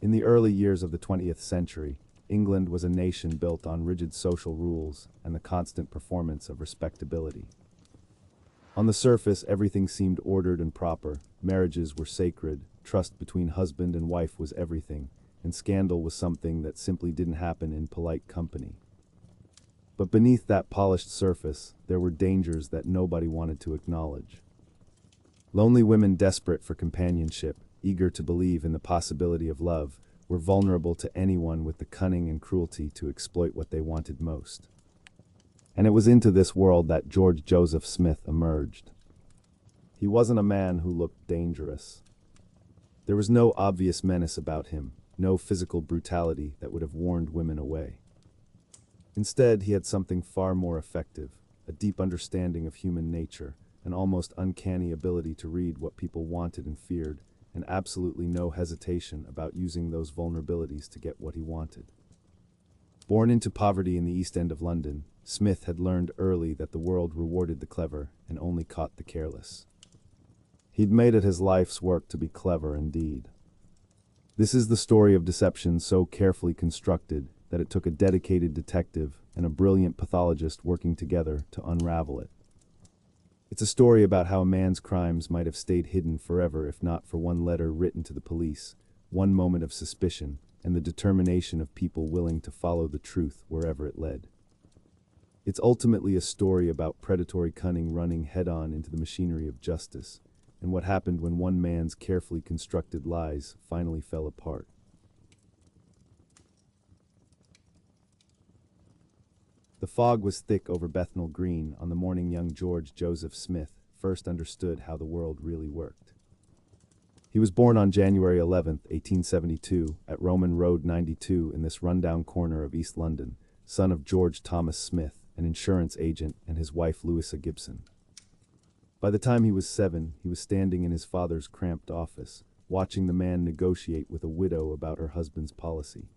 In the early years of the 20th century, England was a nation built on rigid social rules and the constant performance of respectability. On the surface, everything seemed ordered and proper. Marriages were sacred, trust between husband and wife was everything, and scandal was something that simply didn't happen in polite company. But beneath that polished surface, there were dangers that nobody wanted to acknowledge. Lonely women desperate for companionship, eager to believe in the possibility of love, were vulnerable to anyone with the cunning and cruelty to exploit what they wanted most. And it was into this world that George Joseph Smith emerged. He wasn't a man who looked dangerous. There was no obvious menace about him, no physical brutality that would have warned women away. Instead, he had something far more effective, a deep understanding of human nature, an almost uncanny ability to read what people wanted and feared, and absolutely no hesitation about using those vulnerabilities to get what he wanted. Born into poverty in the East End of London, Smith had learned early that the world rewarded the clever and only caught the careless. He'd made it his life's work to be clever indeed. This is the story of deception so carefully constructed that it took a dedicated detective and a brilliant pathologist working together to unravel it. It's a story about how a man's crimes might have stayed hidden forever if not for one letter written to the police, one moment of suspicion, and the determination of people willing to follow the truth wherever it led. It's ultimately a story about predatory cunning running head-on into the machinery of justice, and what happened when one man's carefully constructed lies finally fell apart. The fog was thick over Bethnal Green on the morning young George Joseph Smith first understood how the world really worked. He was born on January 11, 1872, at Roman Road 92 in this rundown corner of East London, son of George Thomas Smith, an insurance agent, and his wife Louisa Gibson. By the time he was 7, he was standing in his father's cramped office, watching the man negotiate with a widow about her husband's policy.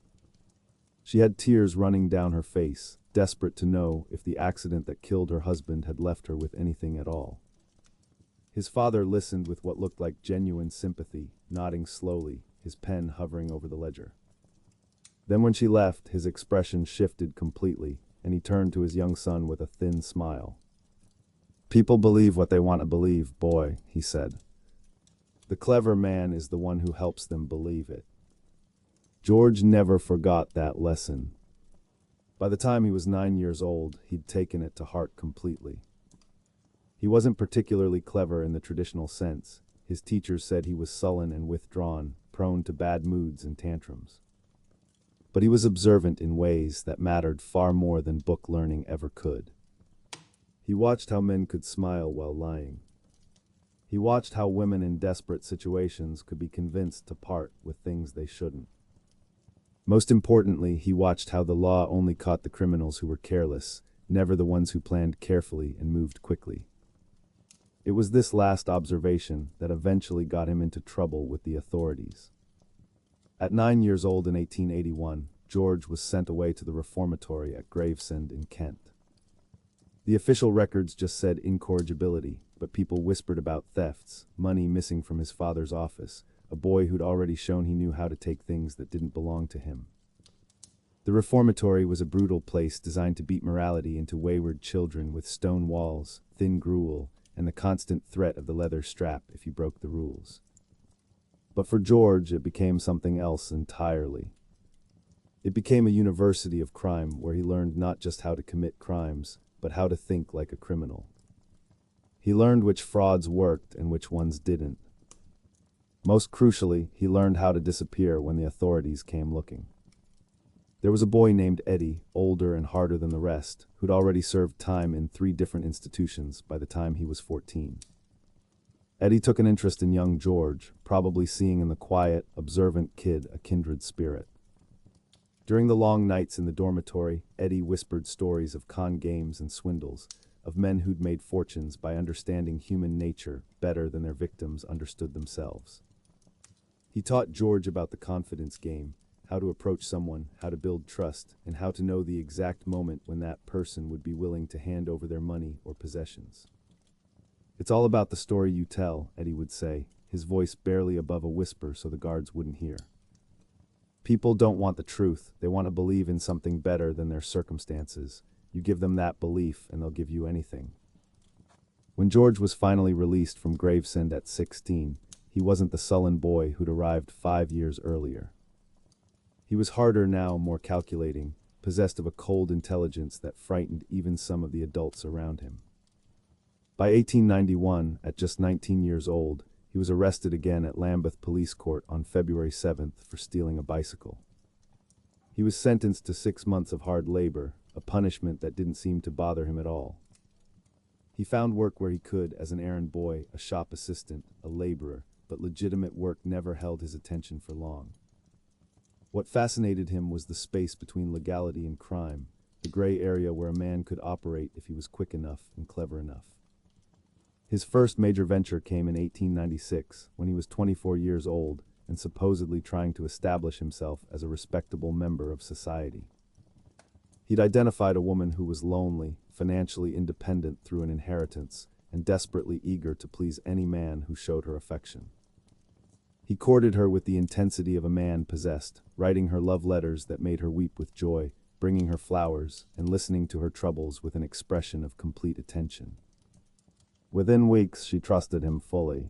She had tears running down her face, desperate to know if the accident that killed her husband had left her with anything at all. His father listened with what looked like genuine sympathy, nodding slowly, his pen hovering over the ledger. Then when she left, his expression shifted completely, and he turned to his young son with a thin smile. "People believe what they want to believe, boy," he said. "The clever man is the one who helps them believe it." George never forgot that lesson. By the time he was 9 years old, he'd taken it to heart completely. He wasn't particularly clever in the traditional sense. His teachers said he was sullen and withdrawn, prone to bad moods and tantrums. But he was observant in ways that mattered far more than book learning ever could. He watched how men could smile while lying. He watched how women in desperate situations could be convinced to part with things they shouldn't. Most importantly, he watched how the law only caught the criminals who were careless, never the ones who planned carefully and moved quickly. It was this last observation that eventually got him into trouble with the authorities. At 9 years old in 1881, George was sent away to the reformatory at Gravesend in Kent. The official records just said incorrigibility, but people whispered about thefts, money missing from his father's office, a boy who'd already shown he knew how to take things that didn't belong to him. The reformatory was a brutal place designed to beat morality into wayward children with stone walls, thin gruel, and the constant threat of the leather strap if you broke the rules. But for George, it became something else entirely. It became a university of crime where he learned not just how to commit crimes, but how to think like a criminal. He learned which frauds worked and which ones didn't. Most crucially, he learned how to disappear when the authorities came looking. There was a boy named Eddie, older and harder than the rest, who'd already served time in 3 different institutions by the time he was 14. Eddie took an interest in young George, probably seeing in the quiet, observant kid a kindred spirit. During the long nights in the dormitory, Eddie whispered stories of con games and swindles, of men who'd made fortunes by understanding human nature better than their victims understood themselves. He taught George about the confidence game, how to approach someone, how to build trust, and how to know the exact moment when that person would be willing to hand over their money or possessions. "It's all about the story you tell," Eddie would say, his voice barely above a whisper so the guards wouldn't hear. People don't want the truth. They want to believe in something better than their circumstances. You give them that belief and they'll give you anything. When George was finally released from Gravesend at 16, he wasn't the sullen boy who'd arrived 5 years earlier. He was harder now, more calculating, possessed of a cold intelligence that frightened even some of the adults around him. By 1891, at just 19 years old, he was arrested again at Lambeth Police Court on February 7th for stealing a bicycle. He was sentenced to 6 months of hard labor, a punishment that didn't seem to bother him at all. He found work where he could as an errand boy, a shop assistant, a laborer, but legitimate work never held his attention for long. What fascinated him was the space between legality and crime, the gray area where a man could operate if he was quick enough and clever enough. His first major venture came in 1896, when he was 24 years old and supposedly trying to establish himself as a respectable member of society. He'd identified a woman who was lonely, financially independent through an inheritance, and desperately eager to please any man who showed her affection. He courted her with the intensity of a man possessed, writing her love letters that made her weep with joy, bringing her flowers, and listening to her troubles with an expression of complete attention. Within weeks, she trusted him fully.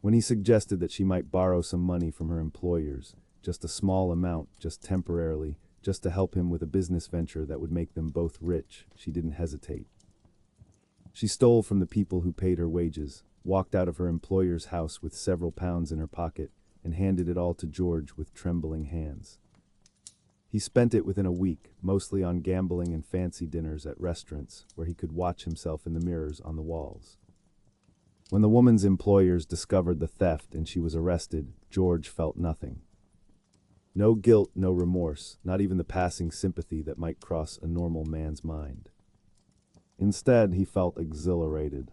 When he suggested that she might borrow some money from her employers, just a small amount, just temporarily, just to help him with a business venture that would make them both rich, she didn't hesitate. She stole from the people who paid her wages, walked out of her employer's house with several pounds in her pocket, and handed it all to George with trembling hands. He spent it within a week, mostly on gambling and fancy dinners at restaurants, where he could watch himself in the mirrors on the walls. When the woman's employers discovered the theft and she was arrested, George felt nothing. No guilt, no remorse, not even the passing sympathy that might cross a normal man's mind. Instead, he felt exhilarated.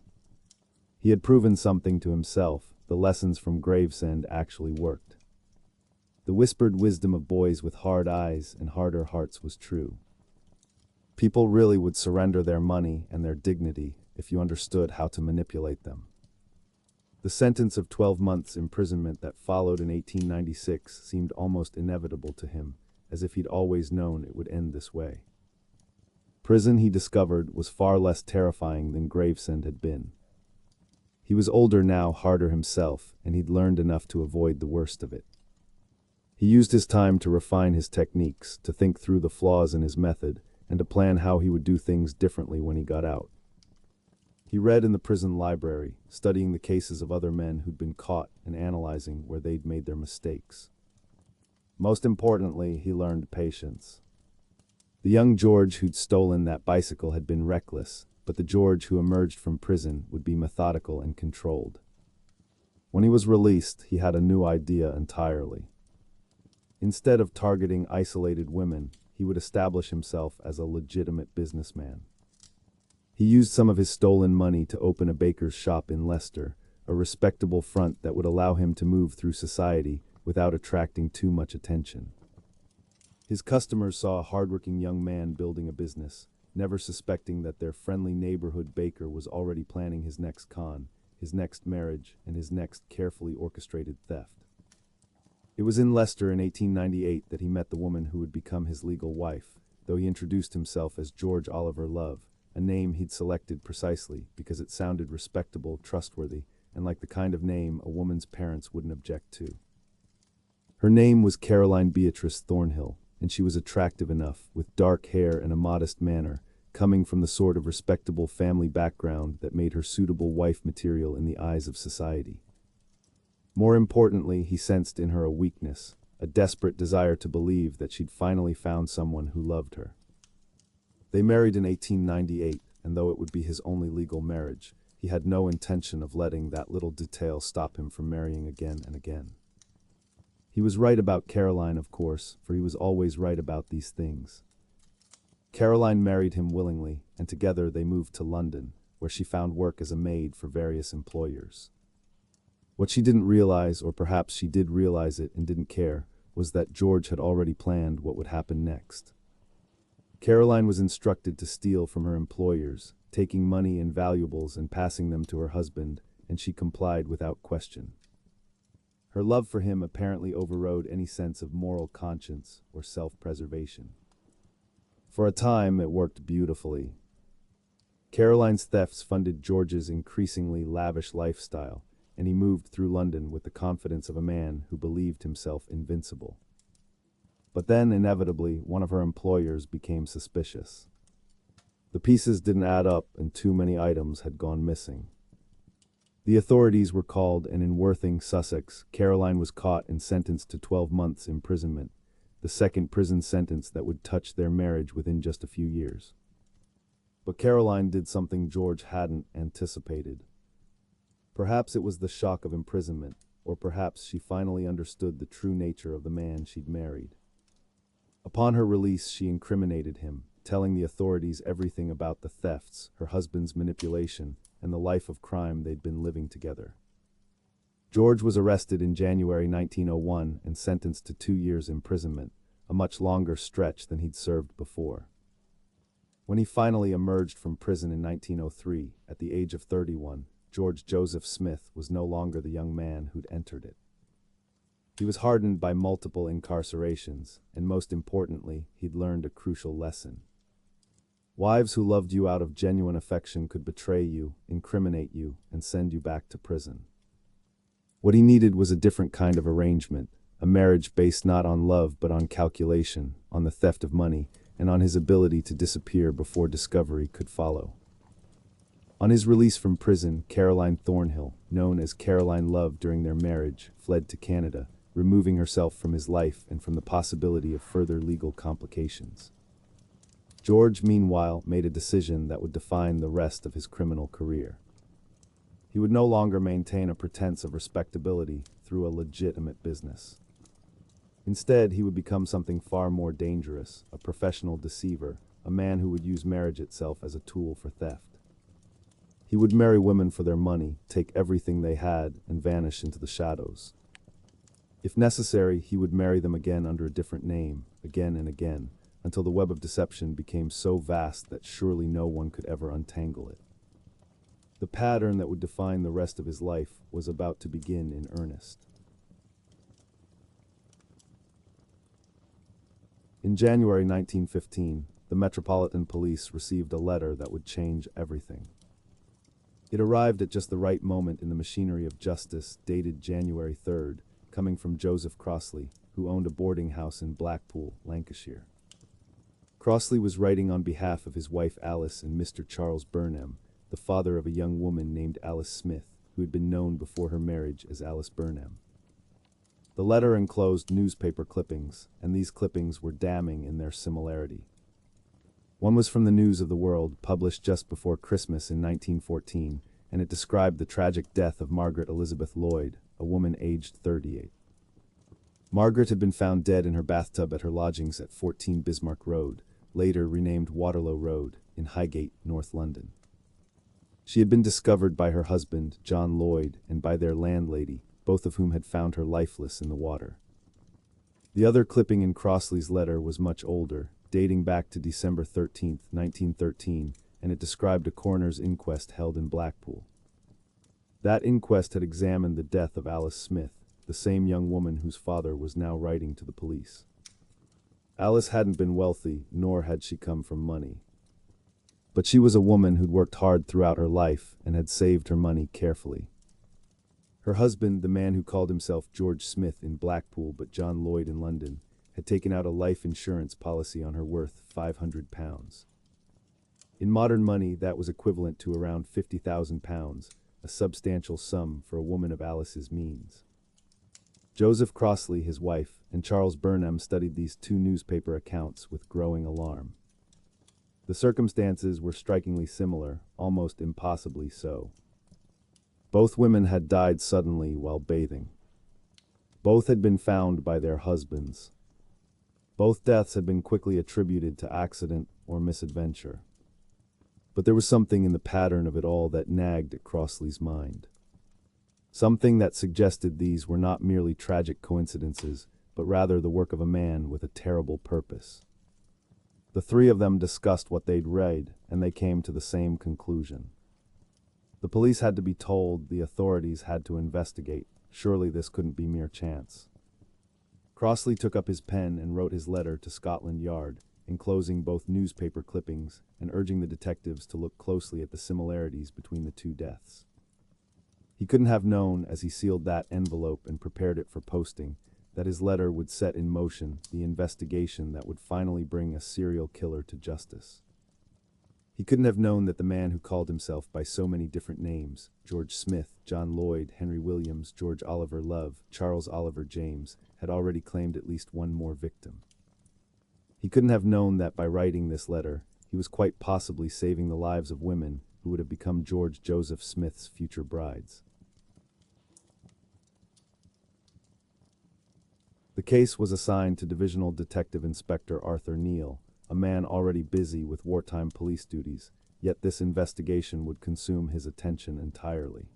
He had proven something to himself. The lessons from Gravesend actually worked. The whispered wisdom of boys with hard eyes and harder hearts was true. People really would surrender their money and their dignity if you understood how to manipulate them. The sentence of 12 months imprisonment that followed in 1896 seemed almost inevitable to him, as if he'd always known it would end this way. Prison, he discovered, was far less terrifying than Gravesend had been. He was older now, harder himself, and he'd learned enough to avoid the worst of it. He used his time to refine his techniques, to think through the flaws in his method, and to plan how he would do things differently when he got out. He read in the prison library, studying the cases of other men who'd been caught and analyzing where they'd made their mistakes. Most importantly, he learned patience. The young George who'd stolen that bicycle had been reckless, but the George who emerged from prison would be methodical and controlled. When he was released, he had a new idea entirely. Instead of targeting isolated women, he would establish himself as a legitimate businessman. He used some of his stolen money to open a baker's shop in Leicester, a respectable front that would allow him to move through society without attracting too much attention. His customers saw a hardworking young man building a business, never suspecting that their friendly neighborhood baker was already planning his next con, his next marriage, and his next carefully orchestrated theft. It was in Leicester in 1898 that he met the woman who would become his legal wife, though he introduced himself as George Oliver Love, a name he'd selected precisely because it sounded respectable, trustworthy, and like the kind of name a woman's parents wouldn't object to. Her name was Caroline Beatrice Thornhill, and she was attractive enough, with dark hair and a modest manner, coming from the sort of respectable family background that made her suitable wife material in the eyes of society. More importantly, he sensed in her a weakness, a desperate desire to believe that she'd finally found someone who loved her. They married in 1898, and though it would be his only legal marriage, he had no intention of letting that little detail stop him from marrying again and again. He was right about Caroline, of course, for he was always right about these things. Caroline married him willingly, and together they moved to London, where she found work as a maid for various employers. What she didn't realize, or perhaps she did realize it and didn't care, was that George had already planned what would happen next. Caroline was instructed to steal from her employers, taking money and valuables and passing them to her husband, and she complied without question. Her love for him apparently overrode any sense of moral conscience or self-preservation. For a time, it worked beautifully. Caroline's thefts funded George's increasingly lavish lifestyle, and he moved through London with the confidence of a man who believed himself invincible. But then, inevitably, one of her employers became suspicious. The pieces didn't add up, and too many items had gone missing. The authorities were called, and in Worthing, Sussex, Caroline was caught and sentenced to 12 months imprisonment, the second prison sentence that would touch their marriage within just a few years. But Caroline did something George hadn't anticipated. Perhaps it was the shock of imprisonment, or perhaps she finally understood the true nature of the man she'd married. Upon her release, she incriminated him, telling the authorities everything about the thefts, her husband's manipulation, and the life of crime they'd been living together. George was arrested in January 1901 and sentenced to 2 years imprisonment, a much longer stretch than he'd served before. When he finally emerged from prison in 1903, at the age of 31, George Joseph Smith was no longer the young man who'd entered it. He was hardened by multiple incarcerations, and most importantly, he'd learned a crucial lesson. Wives who loved you out of genuine affection could betray you, incriminate you, and send you back to prison. What he needed was a different kind of arrangement, a marriage based not on love but on calculation, on the theft of money, and on his ability to disappear before discovery could follow. On his release from prison, Caroline Thornhill, known as Caroline Love during their marriage, fled to Canada, removing herself from his life and from the possibility of further legal complications. George, meanwhile, made a decision that would define the rest of his criminal career. He would no longer maintain a pretense of respectability through a legitimate business. Instead, he would become something far more dangerous, a professional deceiver, a man who would use marriage itself as a tool for theft. He would marry women for their money, take everything they had, and vanish into the shadows. If necessary, he would marry them again under a different name, again and again, until the web of deception became so vast that surely no one could ever untangle it. The pattern that would define the rest of his life was about to begin in earnest. In January 1915, the Metropolitan Police received a letter that would change everything. It arrived at just the right moment in the machinery of justice, dated January 3rd, coming from Joseph Crossley, who owned a boarding house in Blackpool, Lancashire. Crossley was writing on behalf of his wife Alice and Mr. Charles Burnham, the father of a young woman named Alice Smith, who had been known before her marriage as Alice Burnham. The letter enclosed newspaper clippings, and these clippings were damning in their similarity. One was from the News of the World, published just before Christmas in 1914, and it described the tragic death of Margaret Elizabeth Lloyd, a woman aged 38. Margaret had been found dead in her bathtub at her lodgings at 14 Bismarck Road, later renamed Waterloo Road, in Highgate, North London. She had been discovered by her husband, John Lloyd, and by their landlady, both of whom had found her lifeless in the water. The other clipping in Crossley's letter was much older, dating back to December 13, 1913, and it described a coroner's inquest held in Blackpool. That inquest had examined the death of Alice Smith, the same young woman whose father was now writing to the police. Alice hadn't been wealthy, nor had she come from money. But she was a woman who'd worked hard throughout her life and had saved her money carefully. Her husband, the man who called himself George Smith in Blackpool but John Lloyd in London, had taken out a life insurance policy on her worth £500. In modern money, that was equivalent to around £50,000, a substantial sum for a woman of Alice's means. Joseph Crossley, his wife, and Charles Burnham studied these two newspaper accounts with growing alarm. The circumstances were strikingly similar, almost impossibly so. Both women had died suddenly while bathing. Both had been found by their husbands. Both deaths had been quickly attributed to accident or misadventure. But there was something in the pattern of it all that nagged at Crossley's mind. Something that suggested these were not merely tragic coincidences, but rather the work of a man with a terrible purpose. The three of them discussed what they'd read, and they came to the same conclusion. The police had to be told, the authorities had to investigate. Surely this couldn't be mere chance. Crossley took up his pen and wrote his letter to Scotland Yard, enclosing both newspaper clippings and urging the detectives to look closely at the similarities between the two deaths. He couldn't have known, as he sealed that envelope and prepared it for posting, that his letter would set in motion the investigation that would finally bring a serial killer to justice. He couldn't have known that the man who called himself by so many different names, George Smith, John Lloyd, Henry Williams, George Oliver Love, Charles Oliver James, had already claimed at least one more victim. He couldn't have known that by writing this letter, he was quite possibly saving the lives of women who would have become George Joseph Smith's future brides. The case was assigned to Divisional Detective Inspector Arthur Neal, a man already busy with wartime police duties, yet this investigation would consume his attention entirely.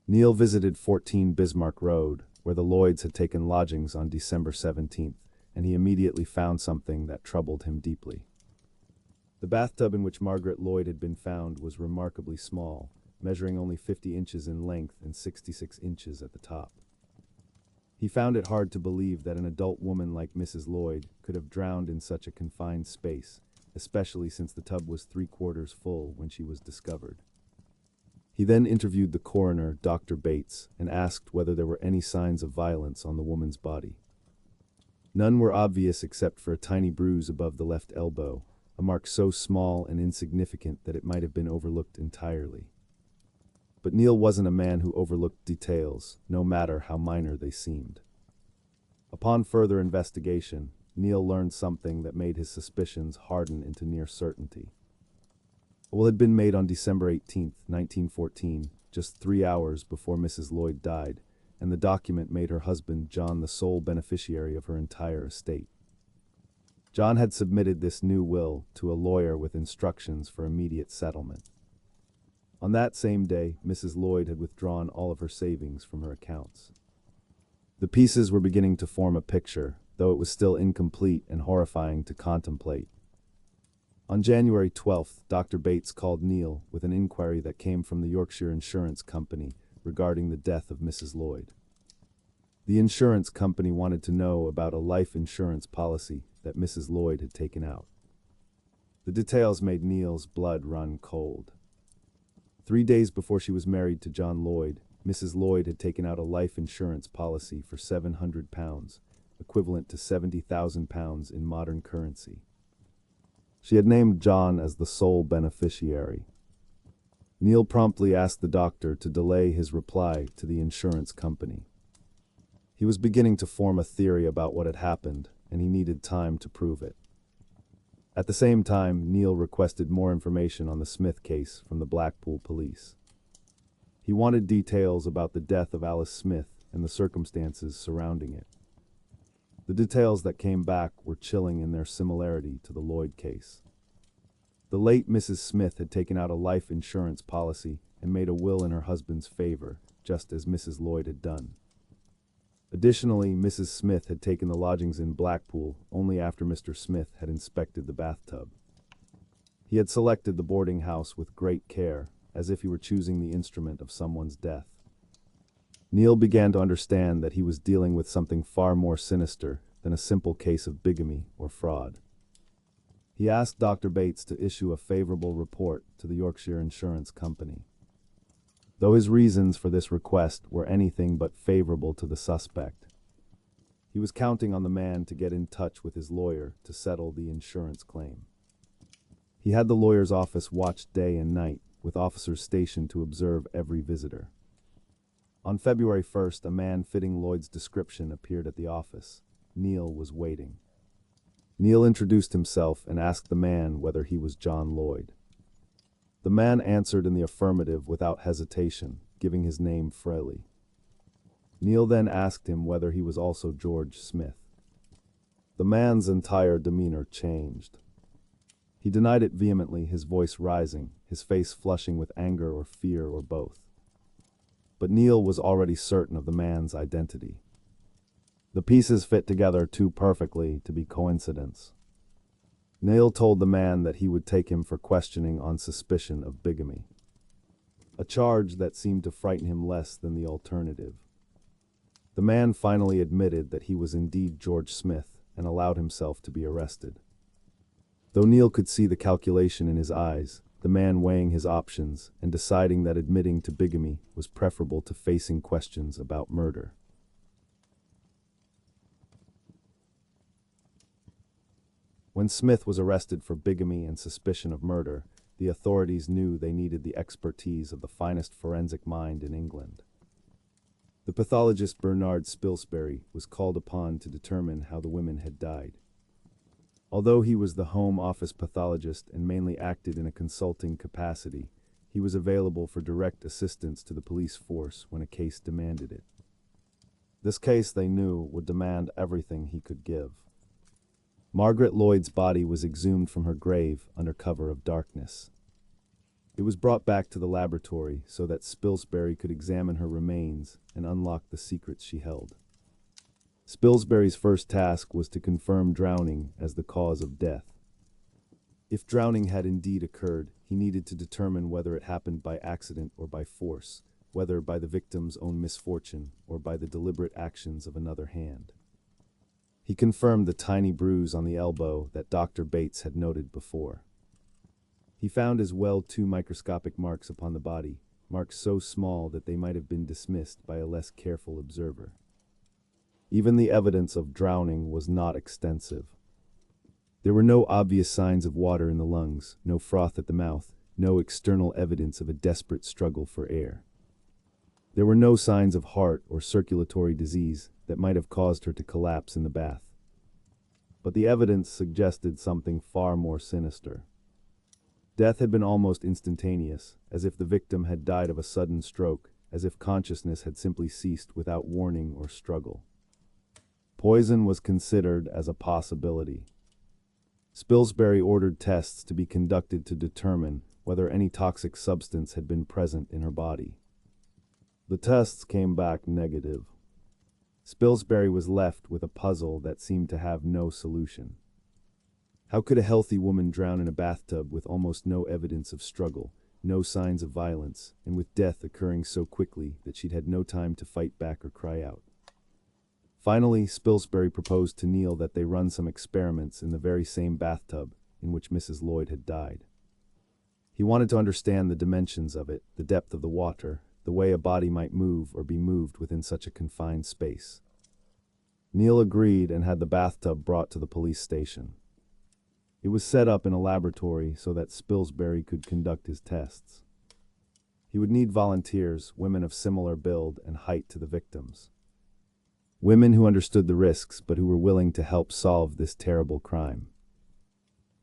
Neal visited 14 Bismarck Road, where the Lloyds had taken lodgings on December 17th, and he immediately found something that troubled him deeply. The bathtub in which Margaret Lloyd had been found was remarkably small, measuring only 50 inches in length and 66 inches at the top. He found it hard to believe that an adult woman like Mrs. Lloyd could have drowned in such a confined space, especially since the tub was 3/4 full when she was discovered. He then interviewed the coroner, Dr. Bates, and asked whether there were any signs of violence on the woman's body. None were obvious except for a tiny bruise above the left elbow, a mark so small and insignificant that it might have been overlooked entirely. But Neal wasn't a man who overlooked details, no matter how minor they seemed. Upon further investigation, Neal learned something that made his suspicions harden into near certainty. A will had been made on December 18, 1914, just 3 hours before Mrs. Lloyd died, and the document made her husband John the sole beneficiary of her entire estate. John had submitted this new will to a lawyer with instructions for immediate settlement. On that same day, Mrs. Lloyd had withdrawn all of her savings from her accounts. The pieces were beginning to form a picture, though it was still incomplete and horrifying to contemplate. On January 12th, Dr. Bates called Neal with an inquiry that came from the Yorkshire Insurance Company regarding the death of Mrs. Lloyd. The insurance company wanted to know about a life insurance policy that Mrs. Lloyd had taken out. The details made Neal's blood run cold. 3 days before she was married to John Lloyd, Mrs. Lloyd had taken out a life insurance policy for £700, equivalent to £70,000 in modern currency. She had named John as the sole beneficiary. Neal promptly asked the doctor to delay his reply to the insurance company. He was beginning to form a theory about what had happened, and he needed time to prove it. At the same time, Neal requested more information on the Smith case from the Blackpool police. He wanted details about the death of Alice Smith and the circumstances surrounding it. The details that came back were chilling in their similarity to the Lloyd case. The late Mrs. Smith had taken out a life insurance policy and made a will in her husband's favor, just as Mrs. Lloyd had done. Additionally, Mrs. Smith had taken the lodgings in Blackpool only after Mr. Smith had inspected the bathtub. He had selected the boarding house with great care, as if he were choosing the instrument of someone's death. Neal began to understand that he was dealing with something far more sinister than a simple case of bigamy or fraud. He asked Dr. Bates to issue a favorable report to the Yorkshire Insurance Company. Though his reasons for this request were anything but favorable to the suspect, he was counting on the man to get in touch with his lawyer to settle the insurance claim. He had the lawyer's office watched day and night, with officers stationed to observe every visitor. On February 1st, a man fitting Lloyd's description appeared at the office. Neal was waiting. Neal introduced himself and asked the man whether he was John Lloyd. The man answered in the affirmative without hesitation, giving his name freely. Neal then asked him whether he was also George Smith. The man's entire demeanor changed. He denied it vehemently, his voice rising, his face flushing with anger or fear or both. But Neal was already certain of the man's identity. The pieces fit together too perfectly to be coincidence. Neal told the man that he would take him for questioning on suspicion of bigamy. a charge that seemed to frighten him less than the alternative. The man finally admitted that he was indeed George Smith and allowed himself to be arrested. Though Neil could see the calculation in his eyes, the man weighing his options and deciding that admitting to bigamy was preferable to facing questions about murder. When Smith was arrested for bigamy and suspicion of murder, the authorities knew they needed the expertise of the finest forensic mind in England. The pathologist Bernard Spilsbury was called upon to determine how the women had died. Although he was the Home Office pathologist and mainly acted in a consulting capacity, he was available for direct assistance to the police force when a case demanded it. This case, they knew, would demand everything he could give. Margaret Lloyd's body was exhumed from her grave under cover of darkness. It was brought back to the laboratory so that Spilsbury could examine her remains and unlock the secrets she held. Spilsbury's first task was to confirm drowning as the cause of death. If drowning had indeed occurred, he needed to determine whether it happened by accident or by force, whether by the victim's own misfortune or by the deliberate actions of another hand. He confirmed the tiny bruise on the elbow that Dr. Bates had noted before. He found as well 2 microscopic marks upon the body, marks so small that they might have been dismissed by a less careful observer. Even the evidence of drowning was not extensive. There were no obvious signs of water in the lungs, no froth at the mouth, no external evidence of a desperate struggle for air. There were no signs of heart or circulatory disease that might have caused her to collapse in the bath. But the evidence suggested something far more sinister. Death had been almost instantaneous, as if the victim had died of a sudden stroke, as if consciousness had simply ceased without warning or struggle. Poison was considered as a possibility. Spilsbury ordered tests to be conducted to determine whether any toxic substance had been present in her body. The tests came back negative. Spilsbury was left with a puzzle that seemed to have no solution. How could a healthy woman drown in a bathtub with almost no evidence of struggle, no signs of violence, and with death occurring so quickly that she'd had no time to fight back or cry out? Finally, Spilsbury proposed to Neil that they run some experiments in the very same bathtub in which Mrs. Lloyd had died. He wanted to understand the dimensions of it, the depth of the water, the way a body might move or be moved within such a confined space. Neil agreed and had the bathtub brought to the police station. It was set up in a laboratory so that Spilsbury could conduct his tests. He would need volunteers, women of similar build and height to the victims. Women who understood the risks but who were willing to help solve this terrible crime.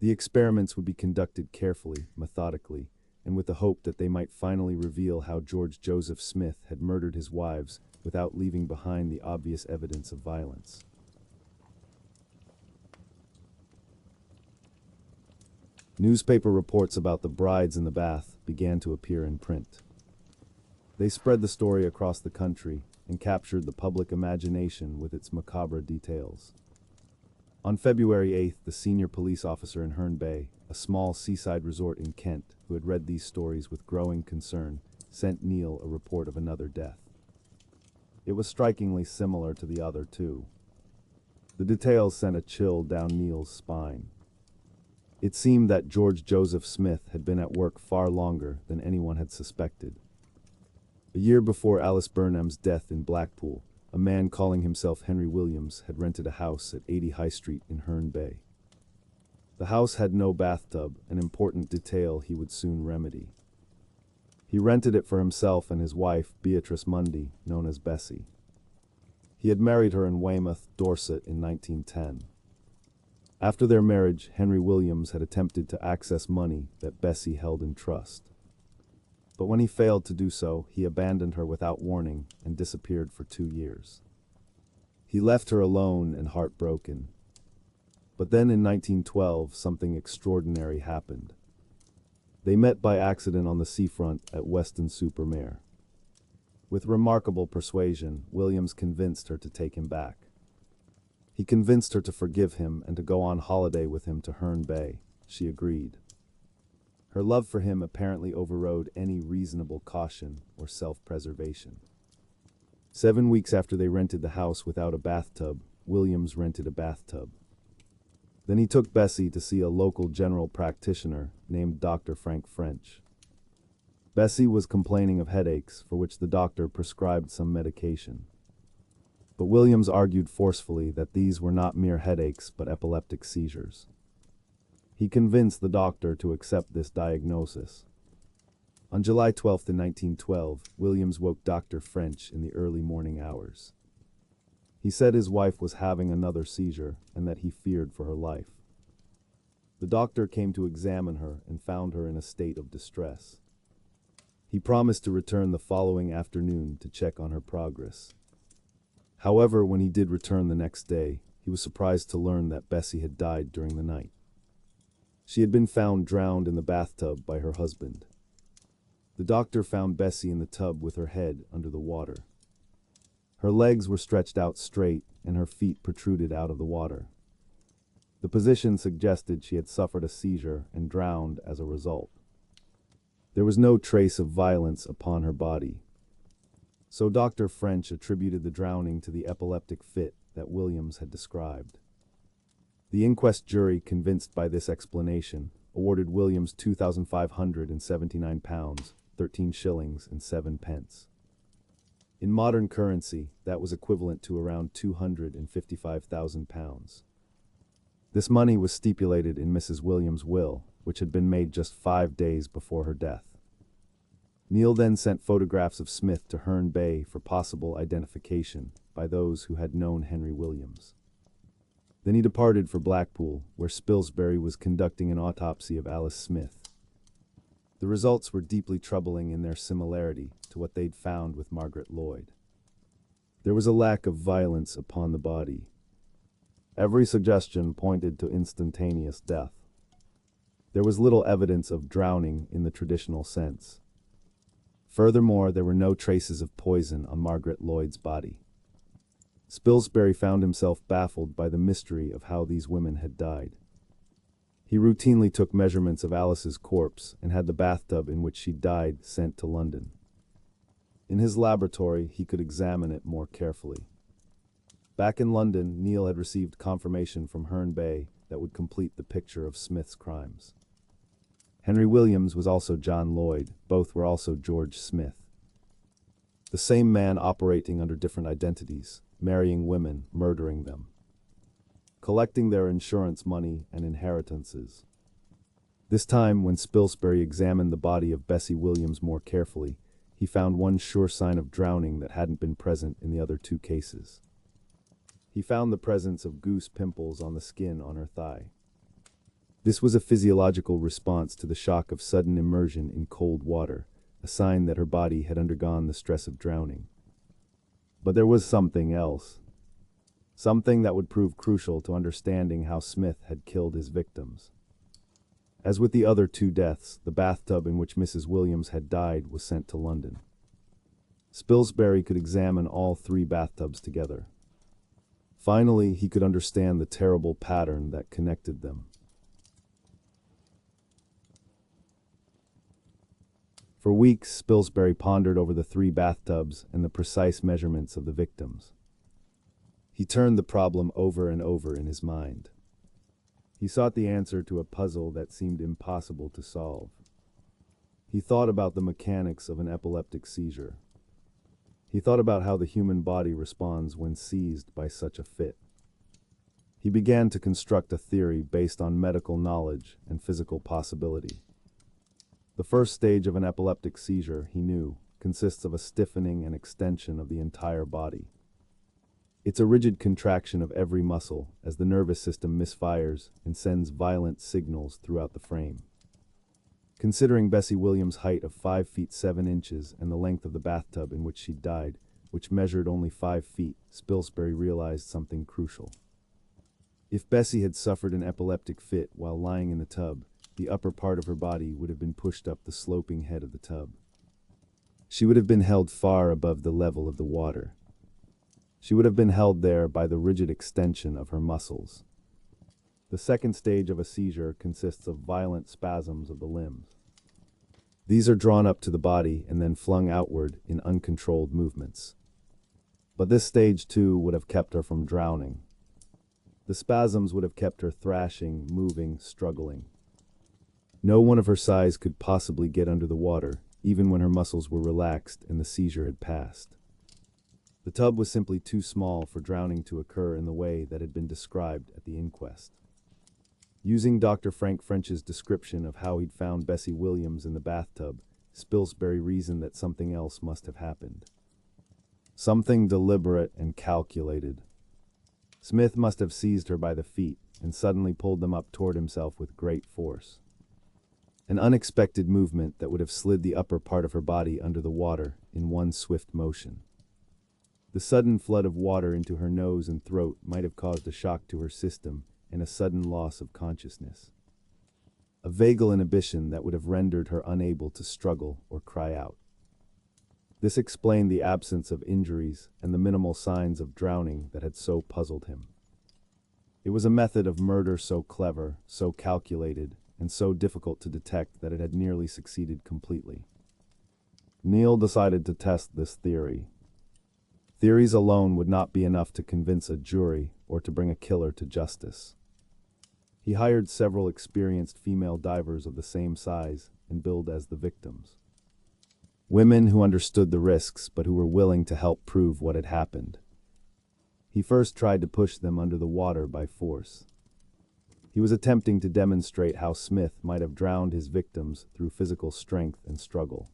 The experiments would be conducted carefully, methodically, and with the hope that they might finally reveal how George Joseph Smith had murdered his wives without leaving behind the obvious evidence of violence. Newspaper reports about the brides in the bath began to appear in print. They spread the story across the country and captured the public imagination with its macabre details. On February 8th, the senior police officer in Herne Bay, a small seaside resort in Kent, who had read these stories with growing concern, sent Neil a report of another death. It was strikingly similar to the other two. The details sent a chill down Neil's spine. It seemed that George Joseph Smith had been at work far longer than anyone had suspected. A year before Alice Burnham's death in Blackpool, a man calling himself Henry Williams had rented a house at 80 High Street in Herne Bay. The house had no bathtub, an important detail he would soon remedy. He rented it for himself and his wife, Beatrice Mundy, known as Bessie. He had married her in Weymouth, Dorset in 1910. After their marriage, Henry Williams had attempted to access money that Bessie held in trust. But when he failed to do so, he abandoned her without warning and disappeared for 2 years. He left her alone and heartbroken. But then in 1912, something extraordinary happened. They met by accident on the seafront at Weston-super-Mare. With remarkable persuasion, Williams convinced her to take him back. He convinced her to forgive him and to go on holiday with him to Herne Bay. She agreed. Her love for him apparently overrode any reasonable caution or self-preservation. 7 weeks after they rented the house without a bathtub, Williams rented a bathtub. Then he took Bessie to see a local general practitioner named Dr. Frank French. Bessie was complaining of headaches, for which the doctor prescribed some medication. But Williams argued forcefully that these were not mere headaches but epileptic seizures. He convinced the doctor to accept this diagnosis. On July 12, 1912, Williams woke Dr. French in the early morning hours. He said his wife was having another seizure and that he feared for her life. The doctor came to examine her and found her in a state of distress. He promised to return the following afternoon to check on her progress. However, when he did return the next day, he was surprised to learn that Bessie had died during the night. She had been found drowned in the bathtub by her husband. The doctor found Bessie in the tub with her head under the water. Her legs were stretched out straight and her feet protruded out of the water. The position suggested she had suffered a seizure and drowned as a result. There was no trace of violence upon her body. So Dr. French attributed the drowning to the epileptic fit that Williams had described. The inquest jury, convinced by this explanation, awarded Williams £2,579, 13 shillings and 7 pence. In modern currency, that was equivalent to around £255,000. This money was stipulated in Mrs. Williams' will, which had been made just 5 days before her death. Neil then sent photographs of Smith to Herne Bay for possible identification by those who had known Henry Williams. Then he departed for Blackpool, where Spilsbury was conducting an autopsy of Alice Smith. The results were deeply troubling in their similarity to what they'd found with Margaret Lloyd. There was a lack of violence upon the body. Every suggestion pointed to instantaneous death. There was little evidence of drowning in the traditional sense. Furthermore, there were no traces of poison on Margaret Lloyd's body. Spilsbury found himself baffled by the mystery of how these women had died. He routinely took measurements of Alice's corpse and had the bathtub in which she died sent to London. In his laboratory, he could examine it more carefully. Back in London, Neil had received confirmation from Herne Bay that would complete the picture of Smith's crimes. Henry Williams was also John Lloyd. Both were also George Smith. The same man operating under different identities, marrying women, murdering them, collecting their insurance money and inheritances. This time, when Spilsbury examined the body of Bessie Williams more carefully, he found one sure sign of drowning that hadn't been present in the other 2 cases. He found the presence of goose pimples on the skin on her thigh. This was a physiological response to the shock of sudden immersion in cold water, a sign that her body had undergone the stress of drowning. But there was something else. Something that would prove crucial to understanding how Smith had killed his victims. As with the other 2 deaths, the bathtub in which Mrs. Williams had died was sent to London. Spilsbury could examine all 3 bathtubs together. Finally, he could understand the terrible pattern that connected them. For weeks, Spilsbury pondered over the 3 bathtubs and the precise measurements of the victims. He turned the problem over and over in his mind. He sought the answer to a puzzle that seemed impossible to solve. He thought about the mechanics of an epileptic seizure. He thought about how the human body responds when seized by such a fit. He began to construct a theory based on medical knowledge and physical possibility. The first stage of an epileptic seizure, he knew, consists of a stiffening and extension of the entire body. It's a rigid contraction of every muscle as the nervous system misfires and sends violent signals throughout the frame. Considering Bessie Williams' height of 5 feet 7 inches and the length of the bathtub in which she died, which measured only 5 feet, Spilsbury realized something crucial. If Bessie had suffered an epileptic fit while lying in the tub, the upper part of her body would have been pushed up the sloping head of the tub. She would have been held far above the level of the water. She would have been held there by the rigid extension of her muscles. The second stage of a seizure consists of violent spasms of the limbs. These are drawn up to the body and then flung outward in uncontrolled movements. But this stage too would have kept her from drowning. The spasms would have kept her thrashing, moving, struggling. No one of her size could possibly get under the water, even when her muscles were relaxed and the seizure had passed. The tub was simply too small for drowning to occur in the way that had been described at the inquest. Using Dr. Frank French's description of how he'd found Bessie Williams in the bathtub, Spilsbury reasoned that something else must have happened. Something deliberate and calculated. Smith must have seized her by the feet and suddenly pulled them up toward himself with great force. An unexpected movement that would have slid the upper part of her body under the water in one swift motion. The sudden flood of water into her nose and throat might have caused a shock to her system and a sudden loss of consciousness. A vagal inhibition that would have rendered her unable to struggle or cry out. This explained the absence of injuries and the minimal signs of drowning that had so puzzled him. It was a method of murder so clever, so calculated, and so difficult to detect that it had nearly succeeded completely. Neil decided to test this theory. Theories alone would not be enough to convince a jury or to bring a killer to justice. He hired several experienced female divers of the same size and build as the victims. Women who understood the risks but who were willing to help prove what had happened. He first tried to push them under the water by force. He was attempting to demonstrate how Smith might have drowned his victims through physical strength and struggle.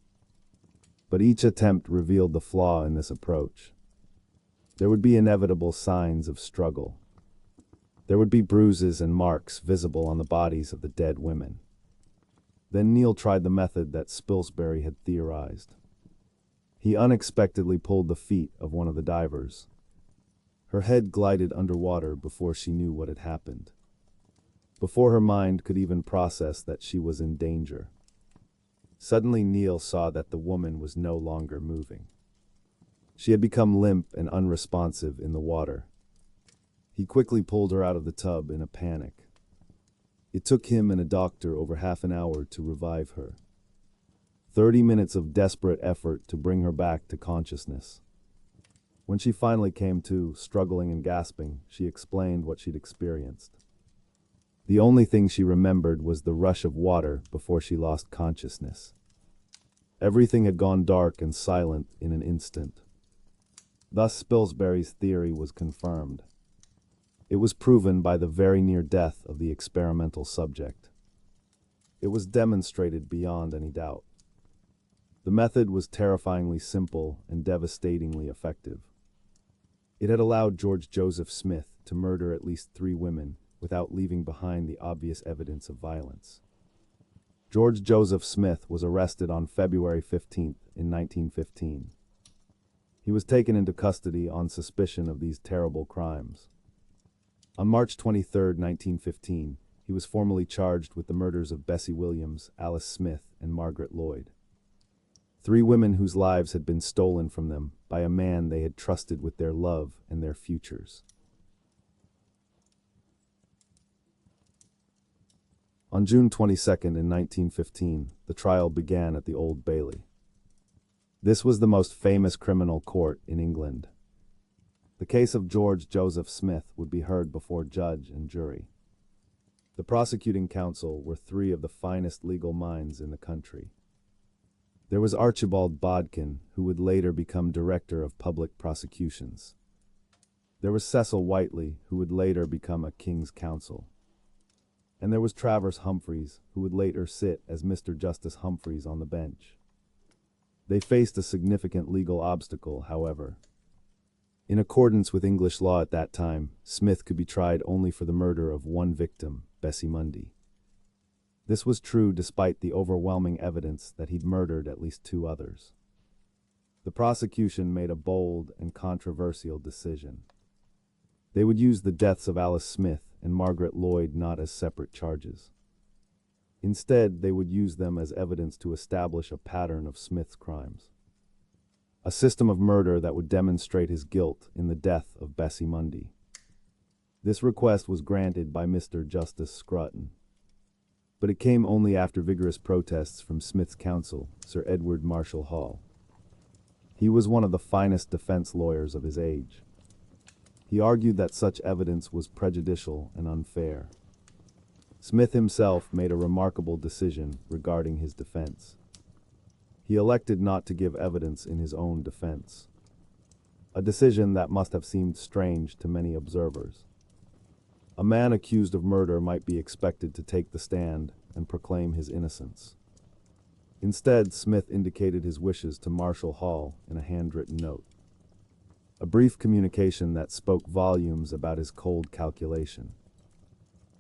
But each attempt revealed the flaw in this approach. There would be inevitable signs of struggle. There would be bruises and marks visible on the bodies of the dead women. Then Neil tried the method that Spilsbury had theorized. He unexpectedly pulled the feet of one of the divers. Her head glided underwater before she knew what had happened. Before her mind could even process that she was in danger. Suddenly Neil saw that the woman was no longer moving. She had become limp and unresponsive in the water. He quickly pulled her out of the tub in a panic. It took him and a doctor over half an hour to revive her. 30 minutes of desperate effort to bring her back to consciousness. When she finally came to, struggling and gasping, she explained what she'd experienced. The only thing she remembered was the rush of water before she lost consciousness. Everything had gone dark and silent in an instant. Thus Spilsbury's theory was confirmed. It was proven by the very near death of the experimental subject. It was demonstrated beyond any doubt. The method was terrifyingly simple and devastatingly effective. It had allowed George Joseph Smith to murder at least 3 women without leaving behind the obvious evidence of violence. George Joseph Smith was arrested on February 15th in 1915. He was taken into custody on suspicion of these terrible crimes. On March 23, 1915, he was formally charged with the murders of Bessie Williams, Alice Smith, and Margaret Lloyd. 3 women whose lives had been stolen from them by a man they had trusted with their love and their futures. On June 22nd in 1915, the trial began at the Old Bailey. This was the most famous criminal court in England. The case of George Joseph Smith would be heard before judge and jury. The prosecuting counsel were 3 of the finest legal minds in the country. There was Archibald Bodkin, who would later become Director of Public Prosecutions. There was Cecil Whiteley, who would later become a King's Counsel. And there was Travers Humphreys, who would later sit as Mr. Justice Humphreys on the bench. They faced a significant legal obstacle, however. In accordance with English law at that time, Smith could be tried only for the murder of one victim, Bessie Mundy. This was true despite the overwhelming evidence that he'd murdered at least 2 others. The prosecution made a bold and controversial decision. They would use the deaths of Alice Smith and Margaret Lloyd not as separate charges. Instead, they would use them as evidence to establish a pattern of Smith's crimes. A system of murder that would demonstrate his guilt in the death of Bessie Mundy. This request was granted by Mr. Justice Scruton. But it came only after vigorous protests from Smith's counsel, Sir Edward Marshall Hall. He was one of the finest defense lawyers of his age. He argued that such evidence was prejudicial and unfair. Smith himself made a remarkable decision regarding his defense. He elected not to give evidence in his own defense, a decision that must have seemed strange to many observers. A man accused of murder might be expected to take the stand and proclaim his innocence. Instead, Smith indicated his wishes to Marshall Hall in a handwritten note. A brief communication that spoke volumes about his cold calculation.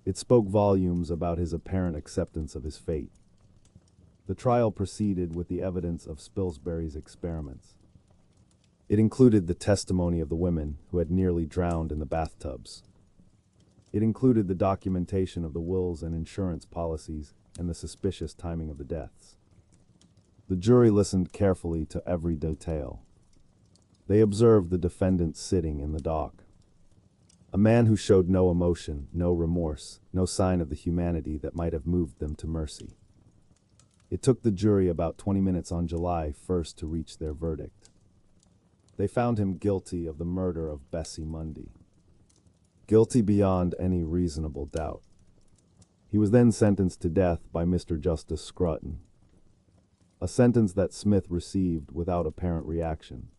It spoke volumes about his apparent acceptance of his fate. The trial proceeded with the evidence of Spilsbury's experiments. It included the testimony of the women who had nearly drowned in the bathtubs. It included the documentation of the wills and insurance policies and the suspicious timing of the deaths. The jury listened carefully to every detail. They observed the defendant sitting in the dock. A man who showed no emotion, no remorse, no sign of the humanity that might have moved them to mercy. It took the jury about 20 minutes on July 1st to reach their verdict. They found him guilty of the murder of Bessie Mundy. Guilty beyond any reasonable doubt. He was then sentenced to death by Mr. Justice Scruton, a sentence that Smith received without apparent reaction.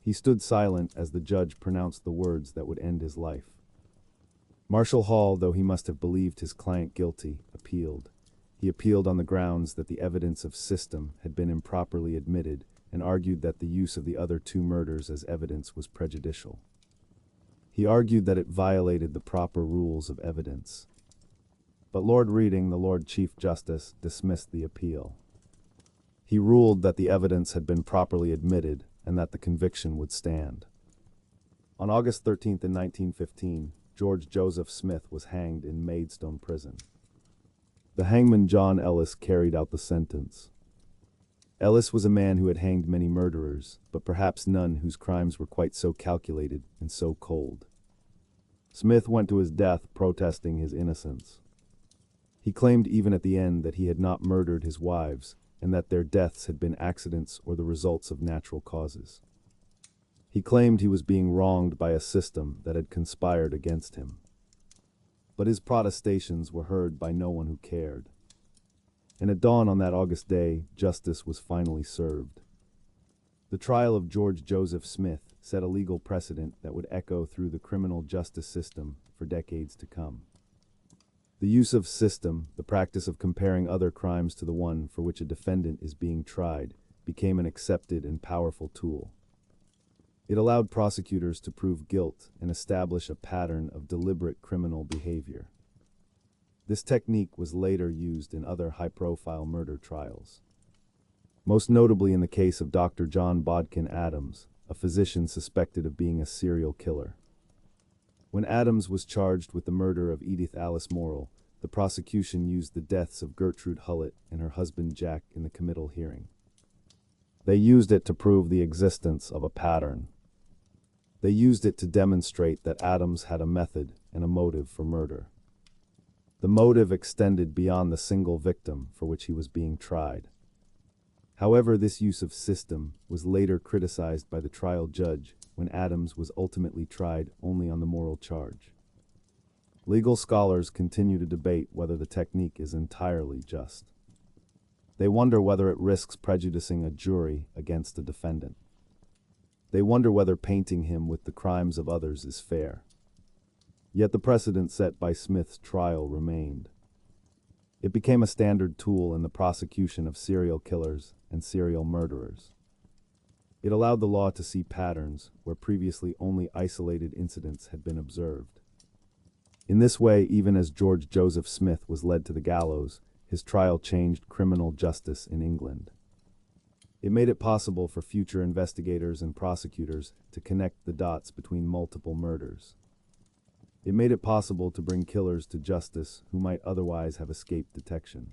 He stood silent as the judge pronounced the words that would end his life. Marshall Hall, though he must have believed his client guilty, appealed. He appealed on the grounds that the evidence of system had been improperly admitted and argued that the use of the other two murders as evidence was prejudicial. He argued that it violated the proper rules of evidence. But Lord Reading, the Lord Chief Justice, dismissed the appeal. He ruled that the evidence had been properly admitted and that the conviction would stand. On August 13th in 1915, George Joseph Smith was hanged in Maidstone Prison. The hangman John Ellis carried out the sentence. Ellis was a man who had hanged many murderers, but perhaps none whose crimes were quite so calculated and so cold. Smith went to his death protesting his innocence. He claimed even at the end that he had not murdered his wives, and that their deaths had been accidents or the results of natural causes. He claimed he was being wronged by a system that had conspired against him. But his protestations were heard by no one who cared. And at dawn on that August day, justice was finally served. The trial of George Joseph Smith set a legal precedent that would echo through the criminal justice system for decades to come. The use of system, the practice of comparing other crimes to the one for which a defendant is being tried, became an accepted and powerful tool. It allowed prosecutors to prove guilt and establish a pattern of deliberate criminal behavior. This technique was later used in other high-profile murder trials. Most notably in the case of Dr. John Bodkin Adams, a physician suspected of being a serial killer. When Adams was charged with the murder of Edith Alice Morrill, the prosecution used the deaths of Gertrude Hullett and her husband Jack in the committal hearing. They used it to prove the existence of a pattern. They used it to demonstrate that Adams had a method and a motive for murder. The motive extended beyond the single victim for which he was being tried. However, this use of system was later criticized by the trial judge when Adams was ultimately tried only on the Morrill charge. Legal scholars continue to debate whether the technique is entirely just. They wonder whether it risks prejudicing a jury against a defendant. They wonder whether painting him with the crimes of others is fair. Yet the precedent set by Smith's trial remained. It became a standard tool in the prosecution of serial killers and serial murderers. It allowed the law to see patterns where previously only isolated incidents had been observed. In this way, even as George Joseph Smith was led to the gallows, his trial changed criminal justice in England. It made it possible for future investigators and prosecutors to connect the dots between multiple murders. It made it possible to bring killers to justice who might otherwise have escaped detection.